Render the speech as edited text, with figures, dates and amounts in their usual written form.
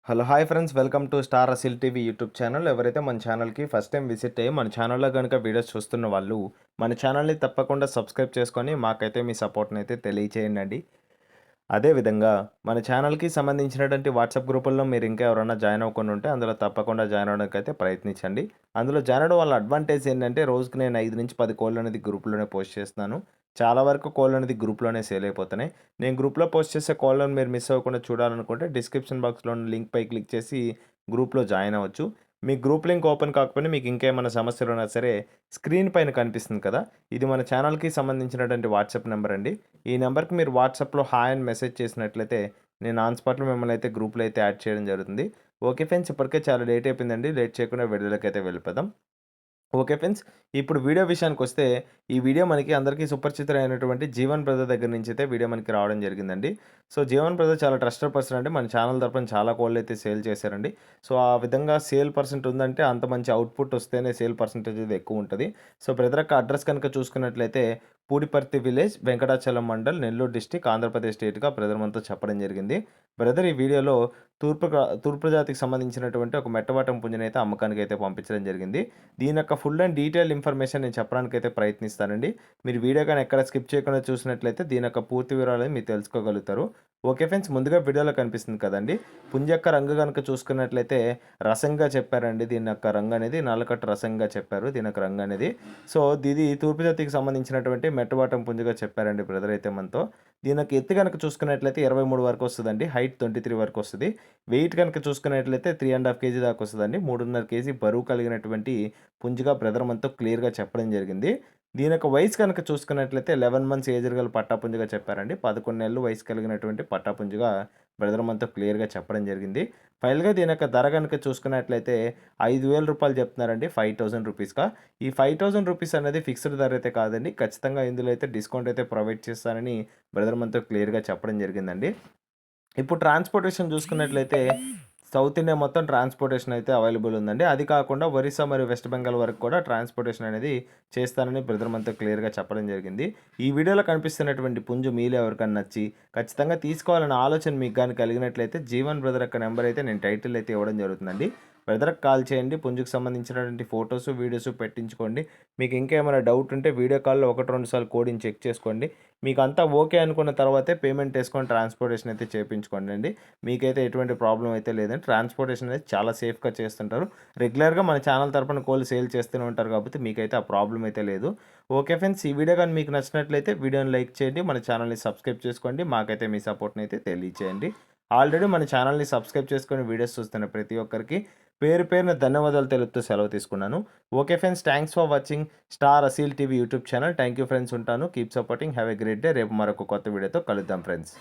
Hello hi friends, welcome to star Aseel TV YouTube channel. ఎవరైతే మన ఛానల్కి ఫస్ట్ టైం విజిట్ అయ్యి మన ఛానల్లో కనుక వీడియోస్ చూస్తున్న వాళ్ళు మన ఛానల్ని తప్పకుండా సబ్స్క్రైబ్ చేసుకొని మాకైతే మీ సపోర్ట్ని అయితే తెలియచేయండి. అదేవిధంగా మన ఛానల్కి సంబంధించినటువంటి వాట్సాప్ గ్రూపుల్లో మీరు ఇంకా ఎవరైనా జాయిన్ అవ్వకుండా ఉంటే అందులో తప్పకుండా జాయిన్ అవ్వడానికి అయితే ప్రయత్నించండి. అందులో జాయిన్ అవ్వడం వల్ల అడ్వాంటేజ్ ఏంటంటే రోజుకి నేను 5 నుంచి 10 కోళ్ళు అనేది గ్రూప్లోనే పోస్ట్ చేస్తున్నాను. చాలా వరకు కోళ్ళు అనేది గ్రూప్లోనే సేల్ అయిపోతున్నాయి. నేను గ్రూప్లో పోస్ట్ చేసే కోళ్ళను మీరు మిస్ అవ్వకుండా చూడాలనుకుంటే డిస్క్రిప్షన్ బాక్స్లో ఉన్న లింక్పై క్లిక్ చేసి గ్రూప్లో జాయిన్ అవ్వచ్చు. మీ గ్రూప్ లింక్ ఓపెన్ కాకపోయినా మీకు ఇంకేమైనా సమస్యలు ఉన్నా సరే స్క్రీన్ పైన కనిపిస్తుంది కదా, ఇది మన ఛానల్కి సంబంధించినటువంటి వాట్సాప్ నెంబర్ అండి. ఈ నెంబర్కి మీరు వాట్సాప్లో హాయ్ అని మెసేజ్ చేసినట్లయితే నేను ఆన్ స్పాట్లో మిమ్మల్ని అయితే గ్రూప్లో అయితే యాడ్ చేయడం జరుగుతుంది. ఓకే ఫ్రెండ్స్, ఇప్పటికే చాలా లేట్ అయిపోయిందండి. లేట్ చేయకుండా వీడియోలోకి అయితే వెళ్ళిపోదాం. ఓకే ఫ్రెండ్స్, ఇప్పుడు వీడియో విషయానికొస్తే ఈ వీడియో మనకి అందరికీ సుపరిచితులైనటువంటి జీవన్ బ్రదర్ దగ్గర నుంచి అయితే వీడియో మనకి రావడం జరిగిందండి. సో జీవన్ బ్రదర్ చాలా ట్రస్టెడ్ పర్సన్ అండి. మన ఛానల్ తరపున చాలా కోళ్ళైతే సేల్ చేశారండి. సో ఆ విధంగా సేల్ పర్సెంట్ ఉందంటే అంత మంచి అవుట్‌పుట్ వస్తేనే సేల్ పర్సెంటేజ్ అనేది ఎక్కువుంటది. సో బ్రదర్ యొక్క అడ్రెస్ కనుక చూసుకున్నట్లయితే పూడిపర్తి విలేజ్, వెంకటాచలం మండల్, నెల్లూరు డిస్ట్రిక్ట్, ఆంధ్రప్రదేశ్ స్టేట్‌గా బ్రదర్ మనతో చెప్పడం జరిగింది. బ్రదర్ ఈ వీడియోలో తూర్పు జాతికి సంబంధించినటువంటి ఒక మెట్టవాటం పుంజునైతే అమ్మకానికైతే పంపించడం జరిగింది. దీని యొక్క ఫుల్ అండ్ డీటెయిల్ ఇన్ఫర్మేషన్ నేను చెప్పడానికైతే ప్రయత్నిస్తానండి. మీరు వీడియో కానీ ఎక్కడ స్కిప్ చేయకుండా చూసినట్లయితే దీని యొక్క పూర్తి వివరాలు మీరు తెలుసుకోగలుగుతారు. ఓకే ఫ్రెండ్స్, ముందుగా వీడియోలో కనిపిస్తుంది కదండీ, పుంజ యొక్క రంగు కనుక చూసుకున్నట్లయితే రసంగా చెప్పారండి. దీని యొక్క రంగు అనేది నల్లకట్టు రసంగా చెప్పారు దీని యొక్క రంగు అనేది. సో ఇది తూర్పు జాతికి సంబంధించినటువంటి మెట్టవాటం పుంజుగా చెప్పారండి బ్రదర్ అయితే మనతో. దీని యొక్క ఎత్తు కనుక చూసుకున్నట్లయితే 23 వరకు వస్తుందండి. హైట్ 23 వరకు వస్తుంది. వెయిట్ కనుక చూసుకున్నట్లయితే 3.5 కేజీ దాకా వస్తుందండి. 3.5 కేజీ బరువు కలిగినటువంటి పుంజుగా బ్రదర్ మనతో క్లియర్‌గా చెప్పడం జరిగింది. దీని యొక్క వయసు కనుక చూసుకున్నట్లయితే 11 మంత్స్ ఏజ్ గల పట్టాపుంజుగా చెప్పారండి. 11 నెలలు వయసు కలిగినటువంటి పట్టాపుంజుగా బ్రదర్ మనతో క్లియర్‌గా చెప్పడం జరిగింది. ఫైనల్‌గా దీని యొక్క ధర కనుక చూసుకున్నట్లయితే రూ. 5,000 చెప్తున్నారండి. 5,000 రూపీస్‌గా. ఈ 5,000 రూపీస్ అనేది ఫిక్స్డ్ ధర అయితే కాదండి. ఖచ్చితంగా ఇందులో అయితే డిస్కౌంట్ అయితే ప్రొవైడ్ చేస్తానని బ్రదర్ మనతో క్లియర్‌గా చెప్పడం జరిగిందండి. ఇప్పుడు ట్రాన్స్‌పోర్టేషన్ చూసుకున్నట్లయితే సౌత్ ఇండియా మొత్తం ట్రాన్స్‌పోర్టేషన్ అయితే అవైలబుల్ ఉందండి. అది కాకుండా ఒరిస్సా మరియు వెస్ట్ బెంగాల్ వరకు కూడా ట్రాన్స్‌పోర్టేషన్ అనేది చేస్తానని బ్రదర్ మనతో క్లియర్‌గా చెప్పడం జరిగింది. ఈ వీడియోలో కనిపిస్తున్నటువంటి పుంజు మీలో ఎవరికైనా నచ్చి ఖచ్చితంగా తీసుకోవాలన్న ఆలోచన మీకు గాని కలిగినట్లయితే జీవన్ బ్రదర్ యొక్క నెంబర్ అయితే నేను టైటిల్ అయితే ఇవ్వడం జరుగుతుందండి. బ్రదర్‌కి కాల్ చేయండి. పుంజుకు సంబంధించినటువంటి ఫోటోసు, వీడియోసు పెట్టించుకోండి. మీకు ఇంకేమైనా డౌట్ ఉంటే వీడియో కాల్‌లో 1, 2 సార్లు కోడ్‌ని చెక్ చేసుకోండి. మీకు అంతా ఓకే అనుకున్న తర్వాతే పేమెంట్ చేసుకొని ట్రాన్స్‌పోర్టేషన్ అయితే చేపించుకోండండి. మీకైతే ఎటువంటి ప్రాబ్లమ్ అయితే లేదండి. ట్రాన్స్‌పోర్టేషన్ అనేది చాలా సేఫ్‌గా చేస్తుంటారు. రెగ్యులర్‌గా మన ఛానల్ తరపున కోళ్ళు సేల్ చేస్తూనే ఉంటారు కాబట్టి మీకైతే ఆ ప్రాబ్లమ్ అయితే లేదు. ఓకే ఫ్రెండ్స్, ఈ వీడియో గాని మీకు నచ్చినట్లయితే వీడియోని లైక్ చేయండి. మన ఛానల్‌ని సబ్స్క్రైబ్ చేసుకోండి. మాకైతే మీ సపోర్ట్‌ని అయితే తెలియచేయండి. ఆల్రెడీ మన ఛానల్‌ని సబ్స్క్రైబ్ చేసుకొని వీడియోస్ చూస్తున్న ప్రతి ఒక్కరికి పేరు పేరున ధన్యవాదాలు తెలుపుతూ సెలవు తీసుకున్నాను. Okay friends, thanks for watching star Aseel TV YouTube channel. Thank you friends, ఉంటాను. Keep supporting. Have a great day. రేపు మరొక కొత్త వీడియోతో కలుద్దాం ఫ్రెండ్స్.